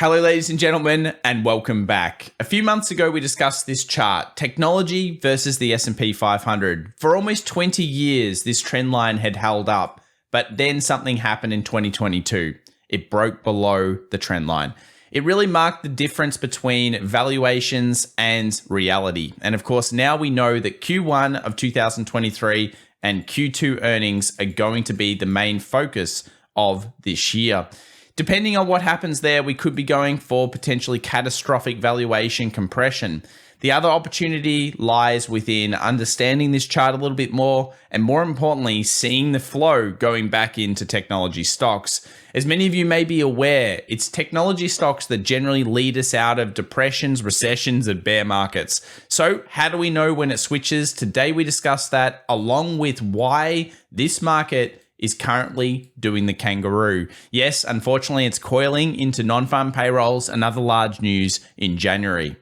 Hello, ladies and gentlemen, and welcome back. A few months ago, we discussed this chart, technology versus the S&P 500. For almost 20 years, this trend line had held up, but then something happened in 2022. It broke below the trend line. It really marked the difference between valuations and reality. And of course, now we know that Q1 of 2023 and Q2 earnings are going to be the main focus of this year. Depending on what happens there, we could be going for potentially catastrophic valuation compression. The other opportunity lies within understanding this chart a little bit more, and more importantly, seeing the flow going back into technology stocks. As many of you may be aware, it's technology stocks that generally lead us out of depressions, recessions, and bear markets. So how do we know when it switches? Today we discuss that, along with why this market is currently doing the kangaroo. Yes, unfortunately, it's coiling into non-farm payrolls and other large news in January.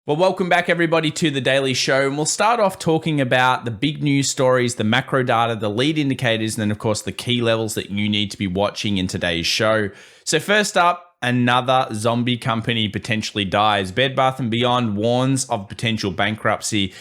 Well, welcome back everybody to the Daily Show, and we'll start off talking about the big news stories, the macro data, the lead indicators, and then of course the key levels that you need to be watching in today's show. So first up, another zombie company potentially dies. Bed Bath & Beyond warns of potential bankruptcy.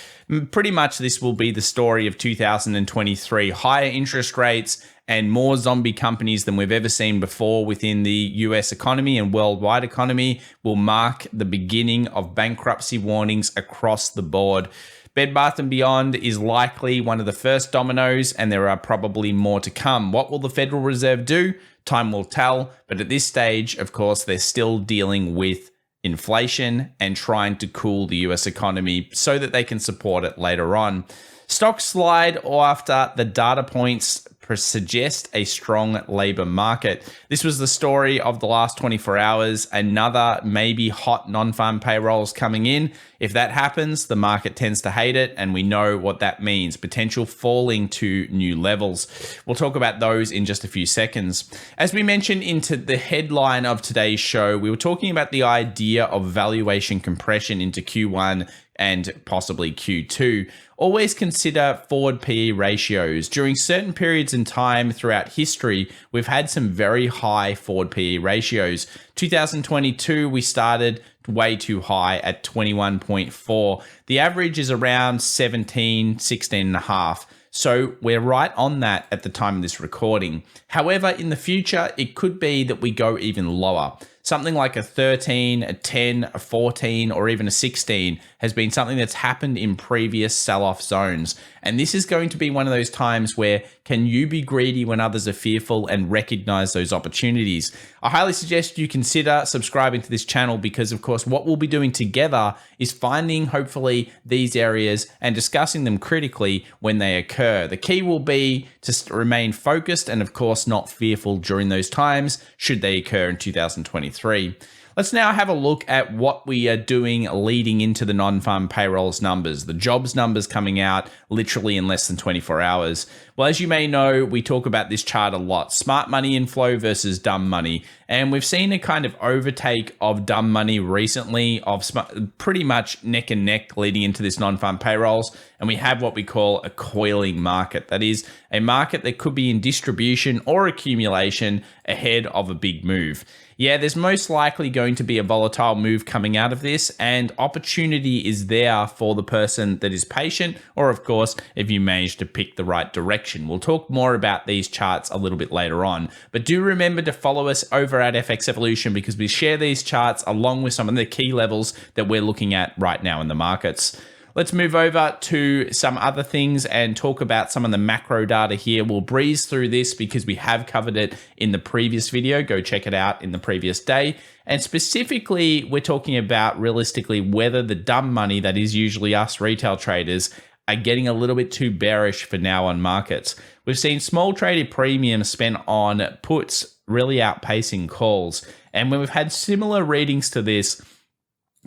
Pretty much this will be the story of 2023. Higher interest rates and more zombie companies than we've ever seen before within the US economy and worldwide economy will mark the beginning of bankruptcy warnings across the board. Bed Bath & Beyond is likely one of the first dominoes, and there are probably more to come. What will the Federal Reserve do? Time will tell, but at this stage, of course, they're still dealing with inflation and trying to cool the US economy so that they can support it later on. Stocks slide after the data points suggest a strong labor market. This was the story of the last 24 hours. Another maybe hot non-farm payrolls coming in. If that happens, the market tends to hate it, and we know what that means. Potential falling to new levels. We'll talk about those in just a few seconds. As we mentioned into the headline of today's show, we were talking about the idea of valuation compression into Q1 and possibly Q2. Always consider forward PE ratios. During certain periods in time throughout history, we've had some very high forward PE ratios. 2022, we started way too high at 21.4. The average is around 16 and a half. So we're right on that at the time of this recording. However, in the future, it could be that we go even lower. Something like a 13, a 10, a 14, or even a 16 has been something that's happened in previous sell-off zones. And this is going to be one of those times where can you be greedy when others are fearful and recognize those opportunities? I highly suggest you consider subscribing to this channel because, of course, what we'll be doing together is finding, hopefully, these areas and discussing them critically when they occur. The key will be to remain focused and, of course, not fearful during those times should they occur in 2023. Let's now have a look at what we are doing leading into the non-farm payrolls numbers, the jobs numbers coming out literally in less than 24 hours. Well, as you may know, we talk about this chart a lot, smart money inflow versus dumb money. And we've seen a kind of overtake of dumb money recently, of pretty much neck and neck leading into this non-farm payrolls. And we have what we call a coiling market. That is a market that could be in distribution or accumulation ahead of a big move. Yeah, there's most likely going to be a volatile move coming out of this, and opportunity is there for the person that is patient, or of course, if you manage to pick the right direction. We'll talk more about these charts a little bit later on, but do remember to follow us over at FX Evolution because we share these charts along with some of the key levels that we're looking at right now in the markets. Let's move over to some other things and talk about some of the macro data here. We'll breeze through this because we have covered it in the previous video. Go check it out in the previous day. And specifically, we're talking about realistically whether the dumb money that is usually us retail traders are getting a little bit too bearish for now on markets. We've seen small traded premiums spent on puts really outpacing calls. And when we've had similar readings to this,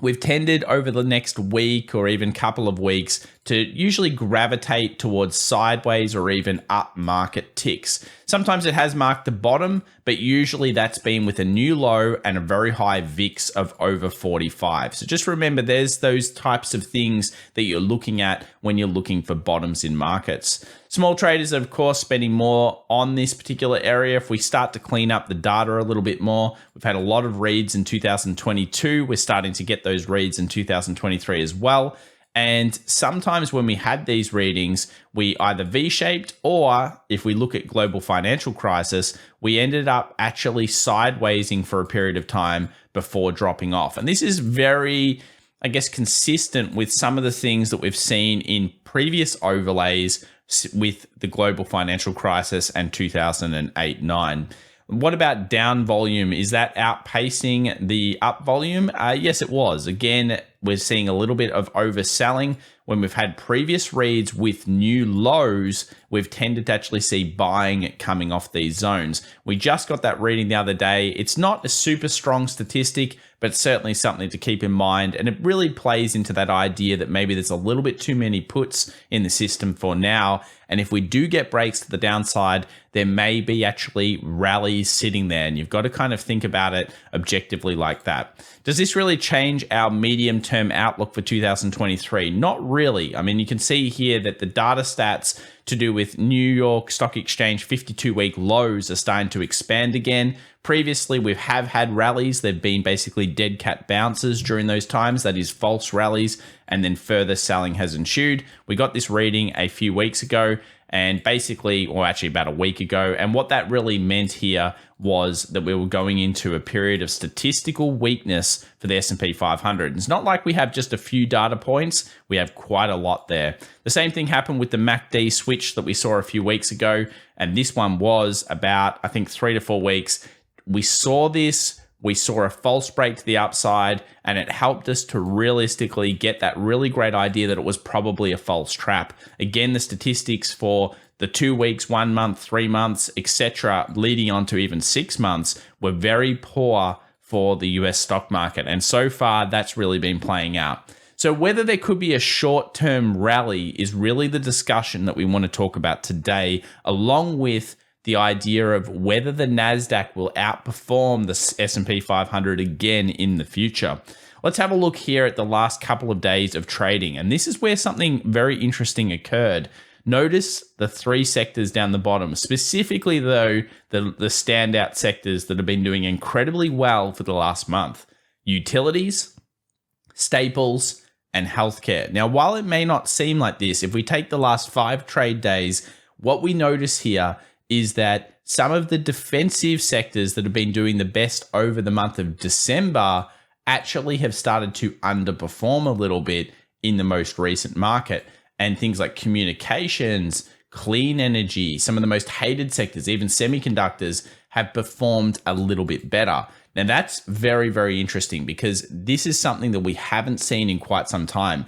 we've tended over the next week or even couple of weeks to usually gravitate towards sideways or even up market ticks. Sometimes it has marked the bottom, but usually that's been with a new low and a very high VIX of over 45. So just remember, there's those types of things that you're looking at when you're looking for bottoms in markets. Small traders, of course, spending more on this particular area. If we start to clean up the data a little bit more, we've had a lot of reads in 2022. We're starting to get those reads in 2023 as well. And sometimes when we had these readings, we either V-shaped, or if we look at global financial crisis, we ended up actually sidewaysing for a period of time before dropping off. And this is very, I guess, consistent with some of the things that we've seen in previous overlays with the global financial crisis and 2008-9. What about down volume? Is that outpacing the up volume? Yes, it was. Again, we're seeing a little bit of overselling. When we've had previous reads with new lows, we've tended to actually see buying coming off these zones. We just got that reading the other day. It's not a super strong statistic, but certainly something to keep in mind. And it really plays into that idea that maybe there's a little bit too many puts in the system for now. And if we do get breaks to the downside, there may be actually rallies sitting there. And you've got to kind of think about it objectively like that. Does this really change our medium-term outlook for 2023? Not really. I mean, you can see here that the data stats to do with New York Stock Exchange 52-week lows are starting to expand again. Previously, we have had rallies. They've been basically dead cat bounces during those times. That is false rallies, and then further selling has ensued. We got this reading a few weeks ago, and basically, or actually about a week ago. And what that really meant here was that we were going into a period of statistical weakness for the S&P 500. It's not like we have just a few data points. We have quite a lot there. The same thing happened with the MACD switch that we saw a few weeks ago. And this one was about, I think, 3 to 4 weeks. We saw this. We saw a false break to the upside, and it helped us to realistically get that really great idea that it was probably a false trap. Again, the statistics for the 2 weeks, 1 month, 3 months, etc., leading on to even 6 months were very poor for the US stock market. And so far, that's really been playing out. So whether there could be a short-term rally is really the discussion that we want to talk about today, along with the idea of whether the Nasdaq will outperform the S&P 500 again in the future. Let's have a look here at the last couple of days of trading. And this is where something very interesting occurred. Notice the 3 sectors down the bottom, specifically though, the standout sectors that have been doing incredibly well for the last month: utilities, staples, and healthcare. Now, while it may not seem like this, if we take the last 5 trade days, what we notice here is that some of the defensive sectors that have been doing the best over the month of December actually have started to underperform a little bit in the most recent market. And things like communications, clean energy, some of the most hated sectors, even semiconductors, have performed a little bit better. Now, that's very, very interesting because this is something that we haven't seen in quite some time.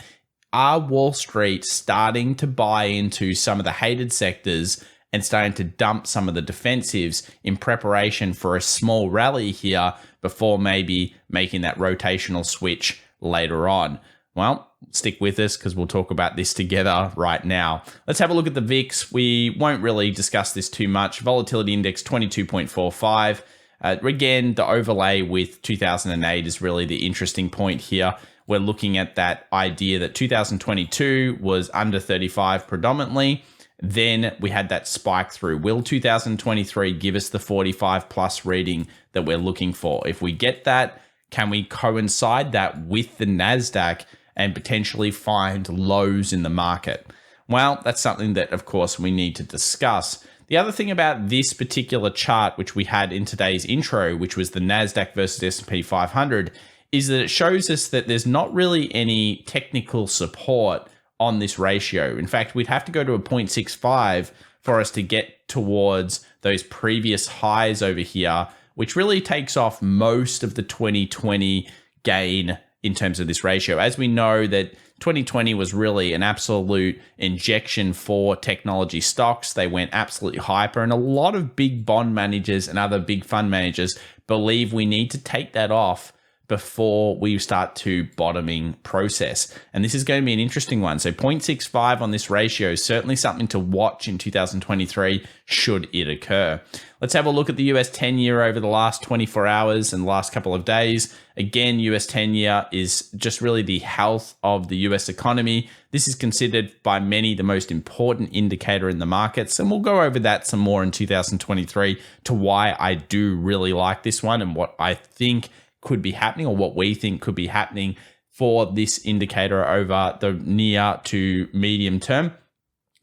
Are Wall Street starting to buy into some of the hated sectors and starting to dump some of the defensives in preparation for a small rally here before maybe making that rotational switch later on? Well, stick with us because we'll talk about this together right now. Let's have a look at the VIX. We won't really discuss this too much. Volatility index 22.45. Again, the overlay with 2008 is really the interesting point here. We're looking at that idea that 2022 was under 35 predominantly. Then we had that spike through. Will 2023 give us the 45 plus reading that we're looking for? If we get that, can we coincide that with the Nasdaq and potentially find lows in the market? Well, that's something that, of course, we need to discuss. The other thing about this particular chart, which we had in today's intro, which was the Nasdaq versus S&P 500, is that it shows us that there's not really any technical support on this ratio. In fact, we'd have to go to a 0.65 for us to get towards those previous highs over here, which really takes off most of the 2020 gain in terms of this ratio. As we know that 2020 was really an absolute injection for technology stocks. They went absolutely hyper, and a lot of big bond managers and other big fund managers believe we need to take that off before we start to bottoming process. And this is going to be an interesting one. So 0.65 on this ratio is certainly something to watch in 2023 should it occur. Let's have a look at the US 10-year over the last 24 hours and the last couple of days. Again, US 10-year is just really the health of the US economy. This is considered by many the most important indicator in the markets, and we'll go over that some more in 2023 to why I do really like this one and what I think could be happening, or what we think could be happening for this indicator over the near to medium term.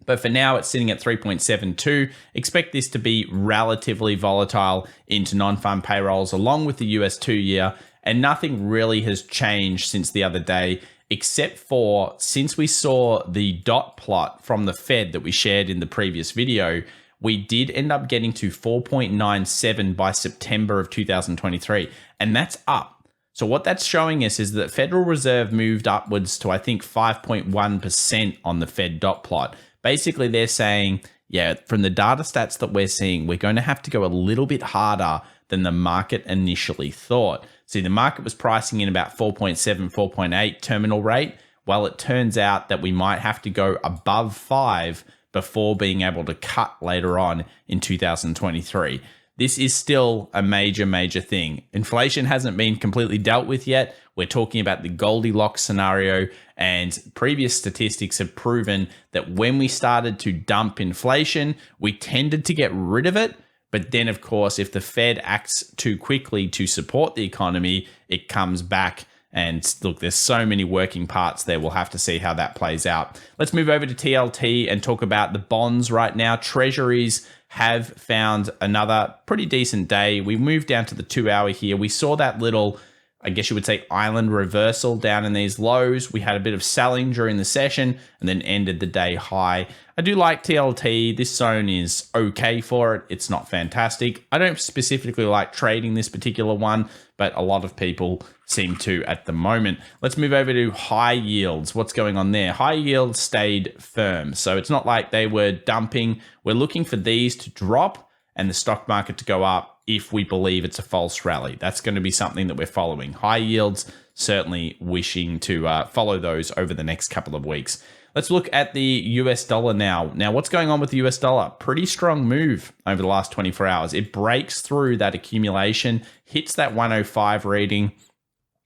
But for now, it's sitting at 3.72. Expect this to be relatively volatile into non-farm payrolls along with the US 2-year, and nothing really has changed since the other day, except for since we saw the dot plot from the Fed that we shared in the previous video, we did end up getting to 4.97 by September of 2023, and that's up. So what that's showing us is that Federal Reserve moved upwards to, I think, 5.1% on the Fed dot plot. Basically, they're saying, yeah, from the data stats that we're seeing, we're going to have to go a little bit harder than the market initially thought. See, the market was pricing in about 4.7, 4.8 terminal rate. Well, it turns out that we might have to go above 5 before being able to cut later on in 2023. This is still a major thing. Inflation hasn't been completely dealt with yet. We're talking about the Goldilocks scenario, and previous statistics have proven that when we started to dump inflation, we tended to get rid of it. But then, of course, if the Fed acts too quickly to support the economy, it comes back. And look, there's so many working parts there. We'll have to see how that plays out. Let's move over to TLT and talk about the bonds right now. Treasuries have found another pretty decent day. We moved down to the 2-hour here. We saw that little, I guess you would say, island reversal down in these lows. We had a bit of selling during the session and then ended the day high. I do like TLT. This zone is okay for it. It's not fantastic. I don't specifically like trading this particular one, but a lot of people seem to at the moment. Let's move over to high yields. What's going on there? High yields stayed firm. So it's not like they were dumping. We're looking for these to drop and the stock market to go up if we believe it's a false rally. That's going to be something that we're following. High yields, certainly wishing to follow those over the next couple of weeks. Let's look at the US dollar now. Now, what's going on with the US dollar? Pretty strong move over the last 24 hours. It breaks through that accumulation, hits that 105 reading,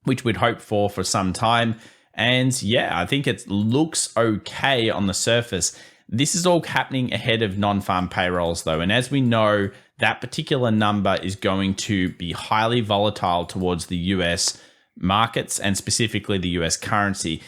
which we'd hoped for some time. And yeah, I think it looks okay on the surface. This is all happening ahead of non-farm payrolls though. And as we know, that particular number is going to be highly volatile towards the US markets and specifically the US currency.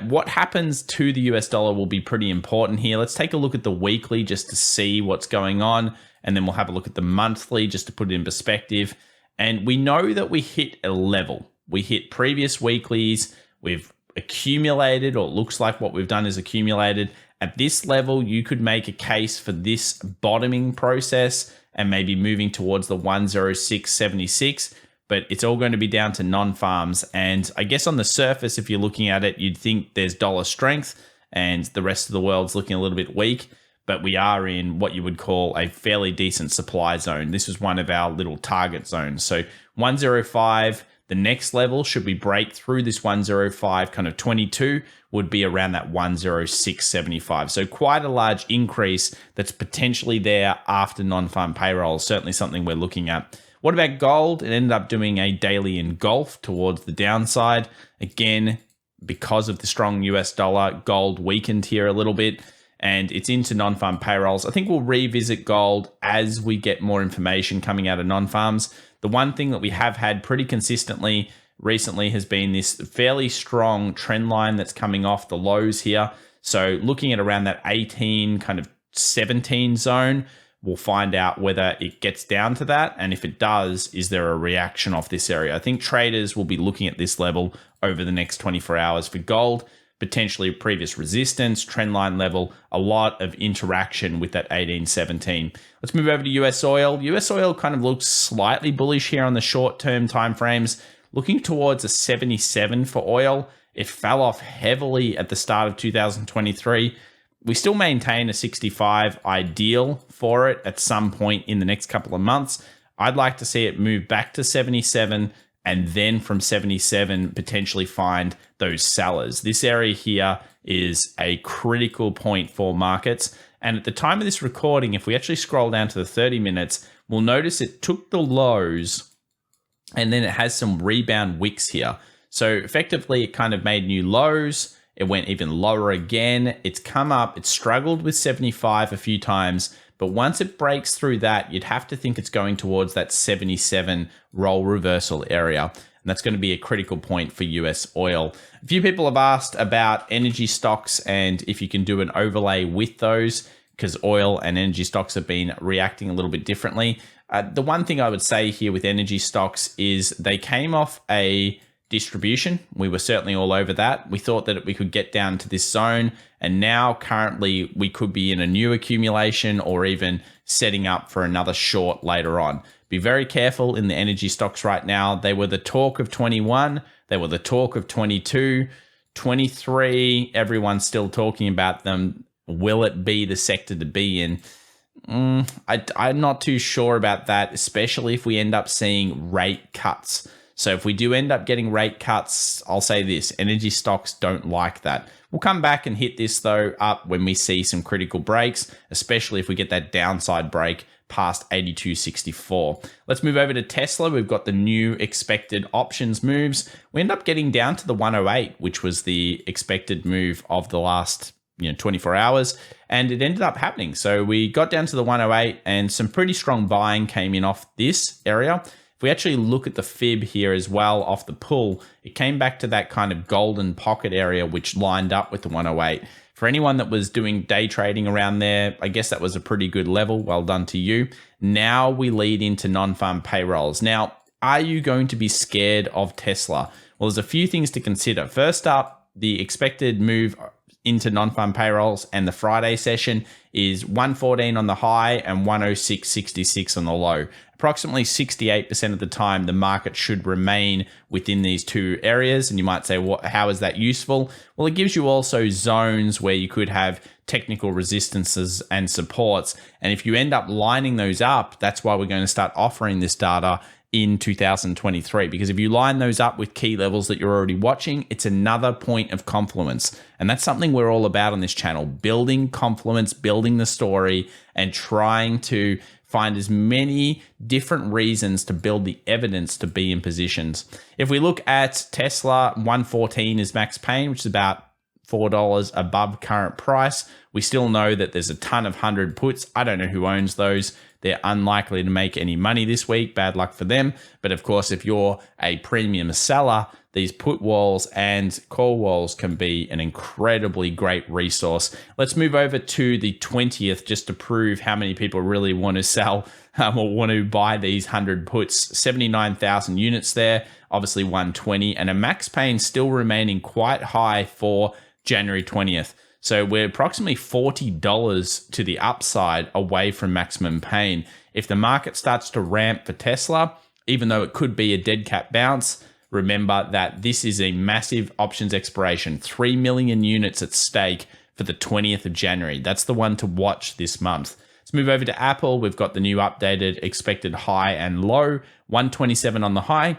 What happens to the US dollar will be pretty important here. Let's take a look at the weekly just to see what's going on. And then we'll have a look at the monthly just to put it in perspective. And we know that we hit a level. We hit previous weeklies. We've accumulated, or it looks like what we've done is accumulated. At this level, you could make a case for this bottoming process and maybe moving towards the 106.76. But it's all going to be down to non-farms. And I guess on the surface, if you're looking at it, you'd think there's dollar strength and the rest of the world's looking a little bit weak. But we are in what you would call a fairly decent supply zone. This was one of our little target zones. So 105, the next level, should we break through this 105 kind of 22, would be around that 106.75. So quite a large increase that's potentially there after non-farm payroll. Certainly something we're looking at. What about gold? It ended up doing a daily engulf towards the downside. Again, because of the strong US dollar, gold weakened here a little bit and it's into non-farm payrolls. I think we'll revisit gold as we get more information coming out of non-farms. The one thing that we have had pretty consistently recently has been this fairly strong trend line that's coming off the lows here. So looking at around that 18, kind of 17 zone, we'll find out whether it gets down to that. And if it does, is there a reaction off this area? I think traders will be looking at this level over the next 24 hours for gold, potentially previous resistance, trend line level, a lot of interaction with that 1817. Let's move over to US oil. US oil kind of looks slightly bullish here on the short-term timeframes, looking towards a 77 for oil. It fell off heavily at the start of 2023. We still maintain a 65 ideal for it at some point in the next couple of months. I'd like to see it move back to 77 and then from 77 potentially find those sellers. This area here is a critical point for markets. And at the time of this recording, if we actually scroll down to the 30 minutes, we'll notice it took the lows and then it has some rebound wicks here. So effectively, it kind of made new lows. It went even lower again. It's come up. It struggled with 75 a few times. But once it breaks through that, you'd have to think it's going towards that 77 roll reversal area. And that's going to be a critical point for US oil. A few people have asked about energy stocks and if you can do an overlay with those, because oil and energy stocks have been reacting a little bit differently. The one thing I would say here with energy stocks is they came off a distribution. We were certainly all over that. We thought that we could get down to this zone, and now currently we could be in a new accumulation or even setting up for another short later on. Be very careful in the energy stocks right now. They were the talk of 21. They were the talk of 22, 23. Everyone's still talking about them. Will it be the sector to be in? I'm not too sure about that, especially if we end up seeing rate cuts. So if we do end up getting rate cuts, I'll say this, energy stocks don't like that. We'll come back and hit this though up when we see some critical breaks, especially if we get that downside break past 82.64. Let's move over to Tesla. We've got the new expected options moves. We end up getting down to the 108, which was the expected move of the last 24 hours, and it ended up happening. So we got down to the 108 and some pretty strong buying came in off this area. If we actually look at the fib here as well off the pull, it came back to that kind of golden pocket area, which lined up with the 108. For anyone that was doing day trading around there, I guess that was a pretty good level. Well done to you. Now we lead into non-farm payrolls. Now, are you going to be scared of Tesla? Well, there's a few things to consider. First up, the expected move into non-farm payrolls and the Friday session is 114 on the high and 106.66 on the low. Approximately 68% of the time, the market should remain within these two areas. And you might say, well, how is that useful? Well, it gives you also zones where you could have technical resistances and supports. And if you end up lining those up, that's why we're going to start offering this data in 2023, because if you line those up with key levels that you're already watching, it's another point of confluence. And that's something we're all about on this channel, building confluence, building the story, and trying to find as many different reasons to build the evidence to be in positions. If we look at Tesla, 114 is max pain, which is about $4 above current price. We still know that there's a ton of 100 puts. I don't know who owns those. They're unlikely to make any money this week. Bad luck for them. But of course, if you're a premium seller, these put walls and call walls can be an incredibly great resource. Let's move over to the 20th just to prove how many people really want to sell or want to buy these 100 puts. 79,000 units there, obviously 120, and a max pain still remaining quite high for January 20th. So we're approximately $40 to the upside away from maximum pain. If the market starts to ramp for Tesla, even though it could be a dead cat bounce, remember that this is a massive options expiration, 3 million units at stake for the 20th of January. That's the one to watch this month. Let's move over to Apple. We've got the new updated expected high and low, 127 on the high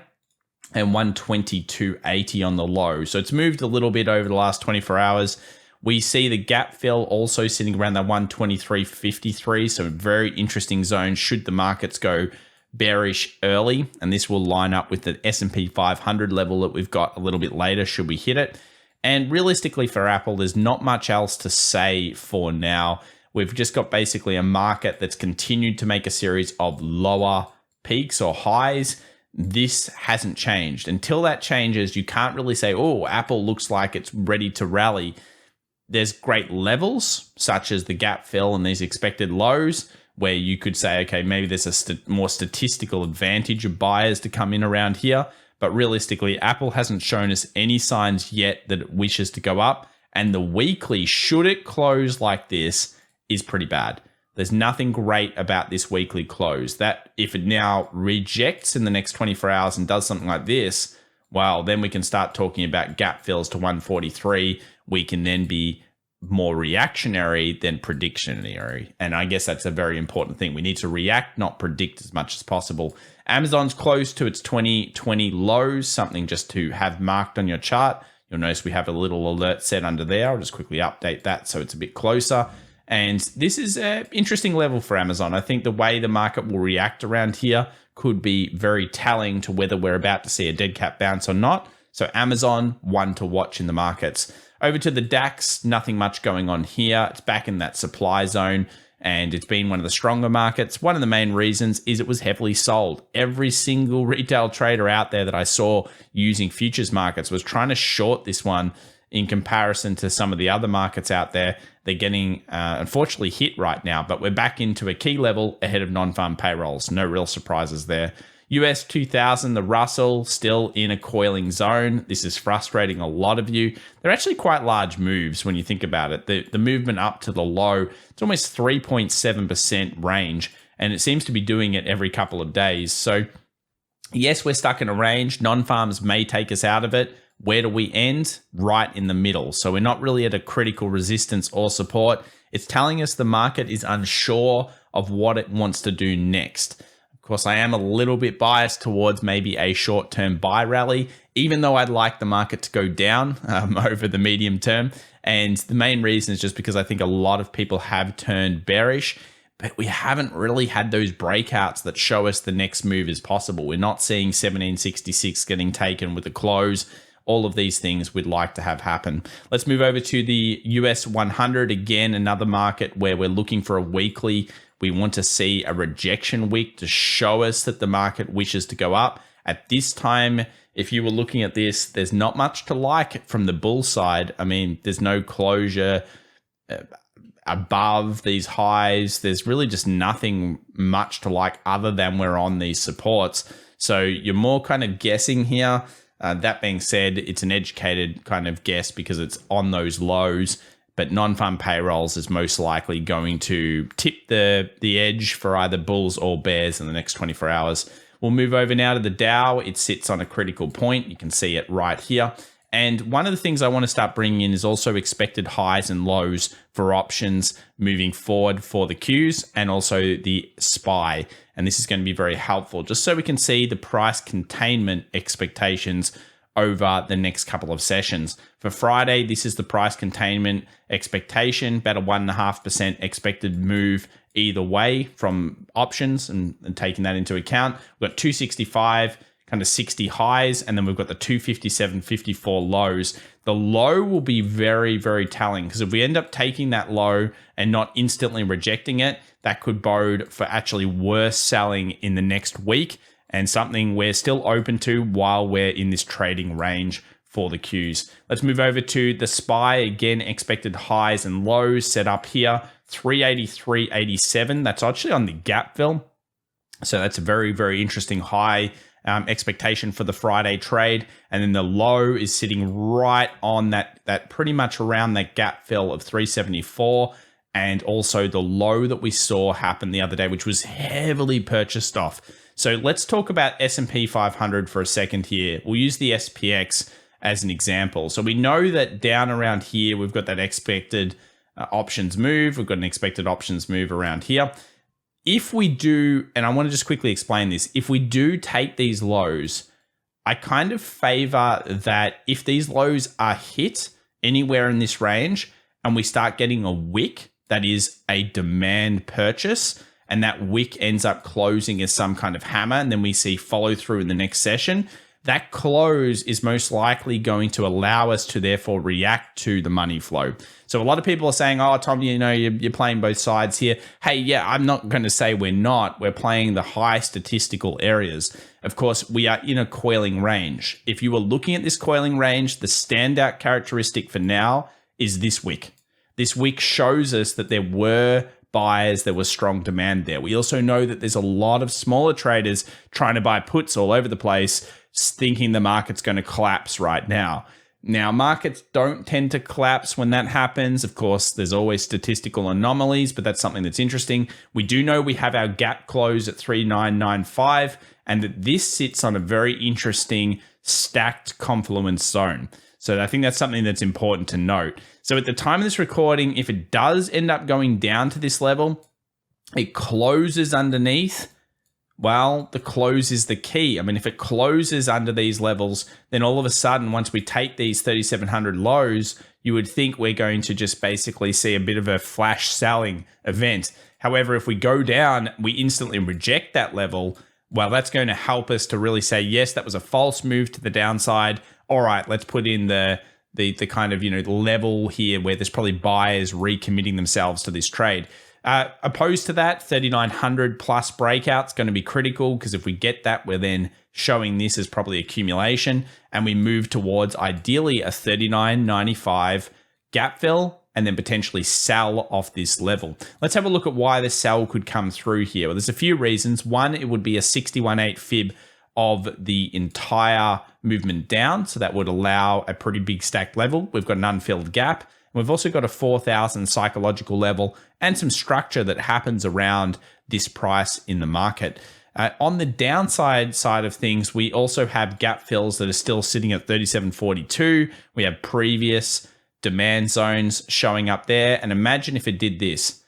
and 122.80 on the low. So it's moved a little bit over the last 24 hours. We see the gap fill also sitting around that 123.53. So a very interesting zone should the markets go bearish early. And this will line up with the S&P 500 level that we've got a little bit later should we hit it. And realistically for Apple, there's not much else to say for now. We've just got basically a market that's continued to make a series of lower peaks or highs. This hasn't changed. Until that changes, you can't really say, oh, Apple looks like it's ready to rally. There's great levels, such as the gap fill and these expected lows, where you could say, okay, maybe there's a more statistical advantage of buyers to come in around here. But realistically, Apple hasn't shown us any signs yet that it wishes to go up. And the weekly, should it close like this, is pretty bad. There's nothing great about this weekly close. That if it now rejects in the next 24 hours and does something like this, well, then we can start talking about gap fills to 143. We can then be more reactionary than predictionary. And I guess that's a very important thing. We need to react, not predict as much as possible. Amazon's close to its 2020 lows, something just to have marked on your chart. You'll notice we have a little alert set under there. I'll just quickly update that so it's a bit closer. And this is an interesting level for Amazon. I think the way the market will react around here could be very telling to whether we're about to see a dead cat bounce or not. So Amazon, one to watch in the markets. Over to the DAX, nothing much going on here. It's back in that supply zone, and it's been one of the stronger markets. One of the main reasons is it was heavily sold. Every single retail trader out there that I saw using futures markets was trying to short this one in comparison to some of the other markets out there. They're getting, unfortunately, hit right now, but we're back into a key level ahead of non-farm payrolls. No real surprises there. US 2000, the Russell, still in a coiling zone. This is frustrating a lot of you. They're actually quite large moves when you think about it. The movement up to the low, it's almost 3.7% range, and it seems to be doing it every couple of days. So yes, we're stuck in a range. Non-farms may take us out of it. Where do we end? Right in the middle. So we're not really at a critical resistance or support. It's telling us the market is unsure of what it wants to do next. Of course, I am a little bit biased towards maybe a short-term buy rally, even though I'd like the market to go down over the medium term. And the main reason is just because I think a lot of people have turned bearish, but we haven't really had those breakouts that show us the next move is possible. We're not seeing 1766 getting taken with the close. All of these things we'd like to have happen. Let's move over to the US 100. Again, another market where we're looking for a weekly. We want to see a rejection week to show us that the market wishes to go up. At this time, if you were looking at this, there's not much to like from the bull side. I mean, there's no closure above these highs. There's really just nothing much to like other than we're on these supports. So you're more kind of guessing here. That being said, it's an educated kind of guess because it's on those lows. But non-farm payrolls is most likely going to tip the edge for either bulls or bears in the next 24 hours. We'll move over now to the Dow. It sits on a critical point. You can see it right here. And one of the things I want to start bringing in is also expected highs and lows for options moving forward for the Qs and also the SPY. And this is going to be very helpful just so we can see the price containment expectations over the next couple of sessions. For Friday, this is the price containment expectation, about a 1.5% expected move either way from options and taking that into account. We've got 265, kind of 60 highs, and then we've got the 257.54 lows. The low will be very, very telling because if we end up taking that low and not instantly rejecting it, that could bode for actually worse selling in the next week and something we're still open to while we're in this trading range for the Qs. Let's move over to the SPY. Again, expected highs and lows set up here. 383.87. That's actually on the gap fill. So that's a very, very interesting high expectation for the Friday trade. And then the low is sitting right on that pretty much around that gap fill of 374. And also the low that we saw happen the other day, which was heavily purchased off. So let's talk about S&P 500 for a second here. We'll use the SPX as an example. So we know that down around here, we've got that expected options move. We've got an expected options move around here. If we do, and I want to just quickly explain this, if we do take these lows, I kind of favor that if these lows are hit anywhere in this range and we start getting a wick that is a demand purchase, and that wick ends up closing as some kind of hammer, and then we see follow through in the next session, that close is most likely going to allow us to therefore react to the money flow. So a lot of people are saying, oh, Tom, you know, you're playing both sides here. Hey, yeah, I'm not going to say we're not. We're playing the high statistical areas. Of course, we are in a coiling range. If you were looking at this coiling range, the standout characteristic for now is this wick. This wick shows us that there were buyers, there was strong demand there. We also know that there's a lot of smaller traders trying to buy puts all over the place, thinking the market's going to collapse right now. Now, markets don't tend to collapse when that happens. Of course, there's always statistical anomalies, but that's something that's interesting. We do know we have our gap close at 3995, and that this sits on a very interesting stacked confluence zone. So I think that's something that's important to note. So at the time of this recording, if it does end up going down to this level, it closes underneath. Well, the close is the key. I mean, if it closes under these levels, then all of a sudden, once we take these 3,700 lows, you would think we're going to just basically see a bit of a flash selling event. However, if we go down, we instantly reject that level. Well, that's going to help us to really say, yes, that was a false move to the downside. All right, let's put in the kind of, level here where there's probably buyers recommitting themselves to this trade. Opposed to that, 3,900 plus breakout's going to be critical, because if we get that, we're then showing this as probably accumulation, and we move towards ideally a 39.95 gap fill and then potentially sell off this level. Let's have a look at why the sell could come through here. Well, there's a few reasons. One, it would be a 61.8 fib of the entire movement down, so that would allow a pretty big stacked level. We've got an unfilled gap. We've also got a 4,000 psychological level and some structure that happens around this price in the market. On the downside side of things, we also have gap fills that are still sitting at 37.42. We have previous demand zones showing up there. And imagine if it did this,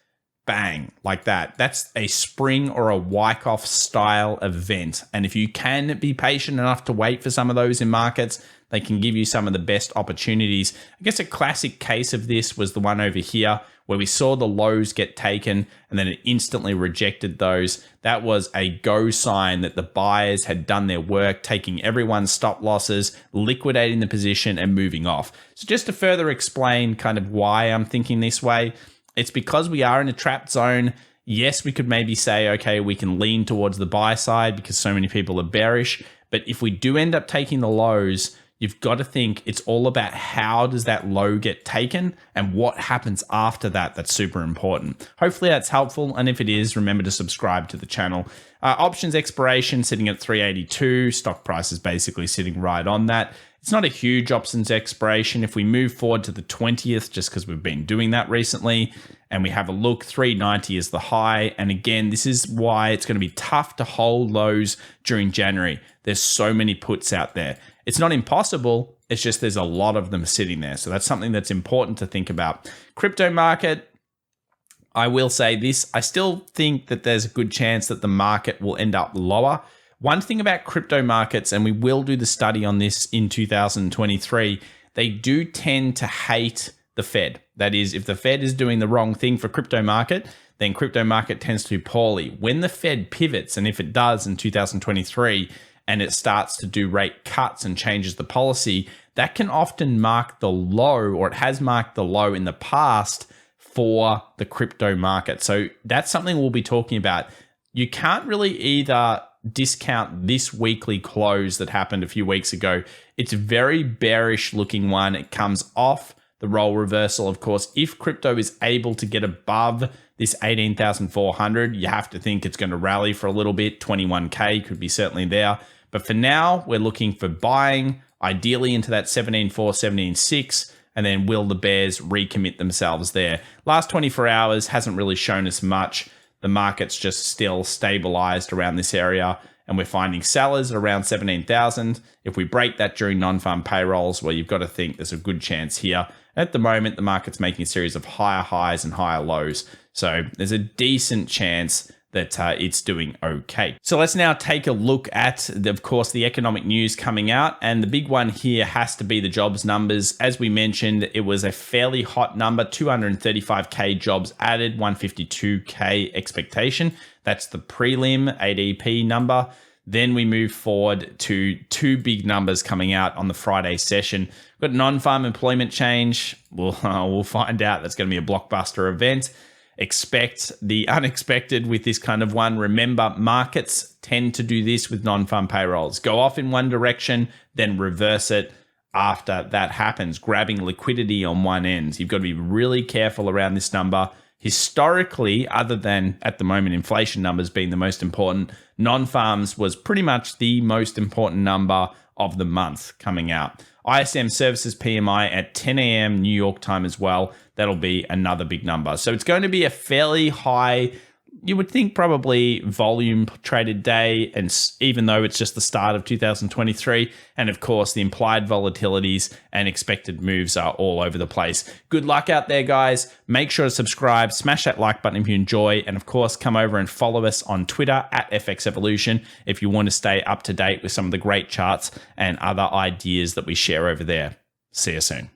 bang, like that. That's a spring or a Wyckoff style event. And if you can be patient enough to wait for some of those in markets, they can give you some of the best opportunities. I guess a classic case of this was the one over here where we saw the lows get taken and then it instantly rejected those. That was a go sign that the buyers had done their work, taking everyone's stop losses, liquidating the position and moving off. So just to further explain kind of why I'm thinking this way, it's because we are in a trapped zone. Yes, we could maybe say, okay, we can lean towards the buy side because so many people are bearish. But if we do end up taking the lows, you've got to think it's all about how does that low get taken and what happens after that. That's super important. Hopefully that's helpful. And if it is, remember to subscribe to the channel. Options expiration sitting at 382. Stock price is basically sitting right on that. It's not a huge options expiration. If we move forward to the 20th, just because we've been doing that recently, and we have a look, 390 is the high. And again, this is why it's going to be tough to hold lows during January. There's so many puts out there. It's not impossible. It's just there's a lot of them sitting there. So that's something that's important to think about. Crypto market, I will say this. I still think that there's a good chance that the market will end up lower. One thing about crypto markets, and we will do the study on this in 2023, they do tend to hate the Fed. That is, if the Fed is doing the wrong thing for crypto market, then crypto market tends to do poorly. When the Fed pivots, and if it does in 2023, and it starts to do rate cuts and changes the policy, that can often mark the low, or it has marked the low in the past for the crypto market. So that's something we'll be talking about. You can't really either discount this weekly close that happened a few weeks ago. It's a very bearish looking one. It comes off the role reversal. Of course, if crypto is able to get above this 18,400, you have to think it's going to rally for a little bit. 21K could be certainly there. But for now, we're looking for buying, ideally into that 17.4, 17.6, and then will the bears recommit themselves there? Last 24 hours hasn't really shown us much. The market's just still stabilized around this area, and we're finding sellers around 17,000. If we break that during non-farm payrolls, well, you've got to think there's a good chance here. At the moment, the market's making a series of higher highs and higher lows. So there's a decent chance that it's doing okay. So let's now take a look at, of course, the economic news coming out. And the big one here has to be the jobs numbers. As we mentioned, it was a fairly hot number, 235K jobs added, 152K expectation. That's the prelim ADP number. Then we move forward to two big numbers coming out on the Friday session. We've got non-farm employment change. We'll find out. That's going to be a blockbuster event. Expect the unexpected with this kind of one. Remember, markets tend to do this with non-farm payrolls. Go off in one direction, then reverse it after that happens, grabbing liquidity on one end. You've got to be really careful around this number. Historically, other than at the moment inflation numbers being the most important, non-farms was pretty much the most important number of the month coming out. ISM Services PMI at 10 a.m. New York time as well. That'll be another big number. So it's going to be a fairly high you would think probably volume traded day, and even though it's just the start of 2023, and of course the implied volatilities and expected moves are all over the place. Good luck out there, guys. Make sure to subscribe, smash that like button if you enjoy, and of course come over and follow us on Twitter at FX Evolution if you want to stay up to date with some of the great charts and other ideas that we share over there. See you soon.